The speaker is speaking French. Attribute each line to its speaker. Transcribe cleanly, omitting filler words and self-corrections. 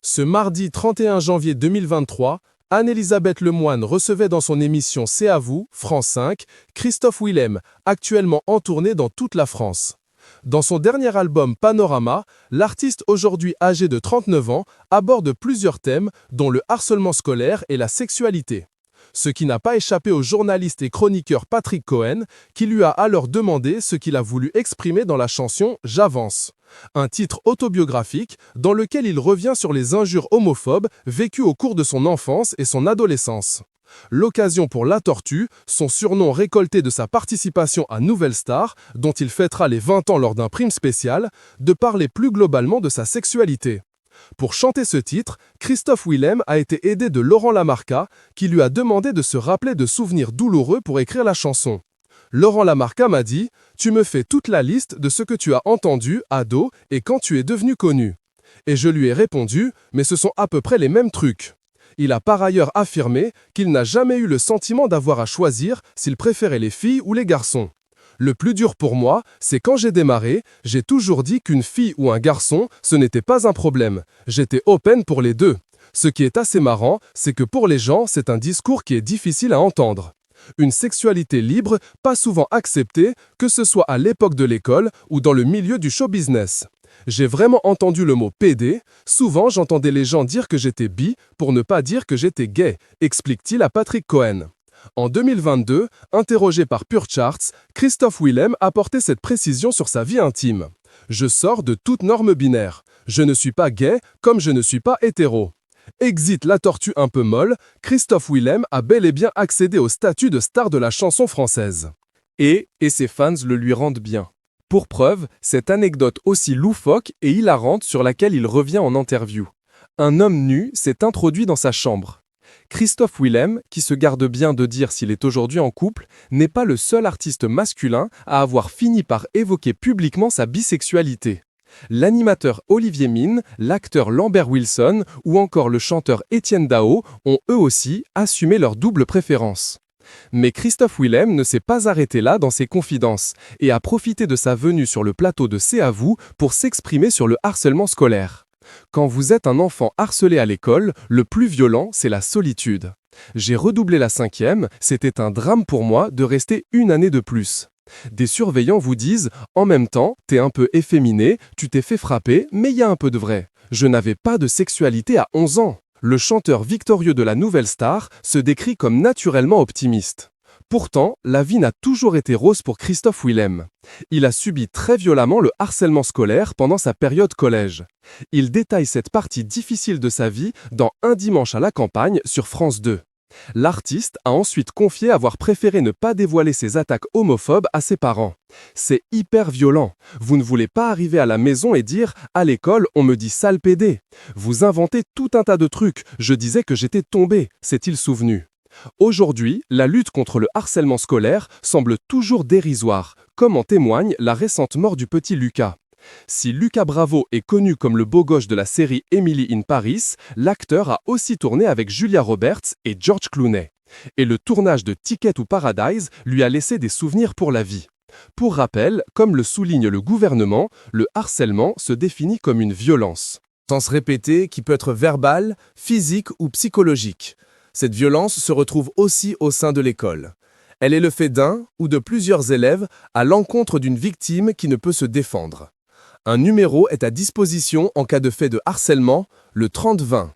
Speaker 1: Ce mardi 31 janvier 2023, Anne-Elisabeth Lemoine recevait dans son émission C'est à vous, France 5, Christophe Willem, actuellement en tournée dans toute la France. Dans son dernier album Panorama, l'artiste aujourd'hui âgé de 39 ans aborde plusieurs thèmes dont le harcèlement scolaire et la sexualité. Ce qui n'a pas échappé au journaliste et chroniqueur Patrick Cohen, qui lui a alors demandé ce qu'il a voulu exprimer dans la chanson J'avance, un titre autobiographique dans lequel il revient sur les injures homophobes vécues au cours de son enfance et son adolescence. L'occasion pour La Tortue, son surnom récolté de sa participation à Nouvelle Star, dont il fêtera les 20 ans lors d'un prime spécial, de parler plus globalement de sa sexualité. Pour chanter ce titre, Christophe Willem a été aidé de Laurent Lamarca, qui lui a demandé de se rappeler de souvenirs douloureux pour écrire la chanson. Laurent Lamarca m'a dit « Tu me fais toute la liste de ce que tu as entendu, ado, et quand tu es devenu connu. » Et je lui ai répondu « Mais ce sont à peu près les mêmes trucs. » Il a par ailleurs affirmé qu'il n'a jamais eu le sentiment d'avoir à choisir s'il préférait les filles ou les garçons. Le plus dur pour moi, c'est quand j'ai démarré, j'ai toujours dit qu'une fille ou un garçon, ce n'était pas un problème. J'étais open pour les deux. Ce qui est assez marrant, c'est que pour les gens, c'est un discours qui est difficile à entendre. Une sexualité libre, pas souvent acceptée, que ce soit à l'époque de l'école ou dans le milieu du show business. J'ai vraiment entendu le mot PD, souvent j'entendais les gens dire que j'étais bi pour ne pas dire que j'étais gay, explique-t-il à Patrick Cohen. En 2022, interrogé par Pure Charts, Christophe Willem apportait cette précision sur sa vie intime. « Je sors de toute norme binaire. Je ne suis pas gay comme je ne suis pas hétéro. » Exit La Tortue un peu molle, Christophe Willem a bel et bien accédé au statut de star de la chanson française.
Speaker 2: Et ses fans le lui rendent bien. Pour preuve, cette anecdote aussi loufoque et hilarante sur laquelle il revient en interview. Un homme nu s'est introduit dans sa chambre. Christophe Willem, qui se garde bien de dire s'il est aujourd'hui en couple, n'est pas le seul artiste masculin à avoir fini par évoquer publiquement sa bisexualité. L'animateur Olivier Mine, l'acteur Lambert Wilson ou encore le chanteur Étienne Dao ont eux aussi assumé leur double préférence. Mais Christophe Willem ne s'est pas arrêté là dans ses confidences et a profité de sa venue sur le plateau de C'est à vous pour s'exprimer sur le harcèlement scolaire. Quand vous êtes un enfant harcelé à l'école, le plus violent, c'est la solitude. J'ai redoublé la 5e, c'était un drame pour moi de rester une année de plus. Des surveillants vous disent « En même temps, t'es un peu efféminé, tu t'es fait frapper, mais il y a un peu de vrai. Je n'avais pas de sexualité à 11 ans. » Le chanteur victorieux de la Nouvelle Star se décrit comme naturellement optimiste. Pourtant, la vie n'a toujours été rose pour Christophe Willem. Il a subi très violemment le harcèlement scolaire pendant sa période collège. Il détaille cette partie difficile de sa vie dans Un dimanche à la campagne sur France 2. L'artiste a ensuite confié avoir préféré ne pas dévoiler ses attaques homophobes à ses parents. « C'est hyper violent. Vous ne voulez pas arriver à la maison et dire « À l'école, on me dit sale pédé ». Vous inventez tout un tas de trucs. Je disais que j'étais tombé, s'est-il souvenu. Aujourd'hui, la lutte contre le harcèlement scolaire semble toujours dérisoire, comme en témoigne la récente mort du petit Lucas. Si Lucas Bravo est connu comme le beau gosse de la série Emily in Paris, l'acteur a aussi tourné avec Julia Roberts et George Clooney. Et le tournage de Ticket to Paradise lui a laissé des souvenirs pour la vie. Pour rappel, comme le souligne le gouvernement, le harcèlement se définit comme une violence.
Speaker 1: Sens répété qui peut être verbal, physique ou psychologique. Cette violence se retrouve aussi au sein de l'école. Elle est le fait d'un ou de plusieurs élèves à l'encontre d'une victime qui ne peut se défendre. Un numéro est à disposition en cas de fait de harcèlement, le 30-20.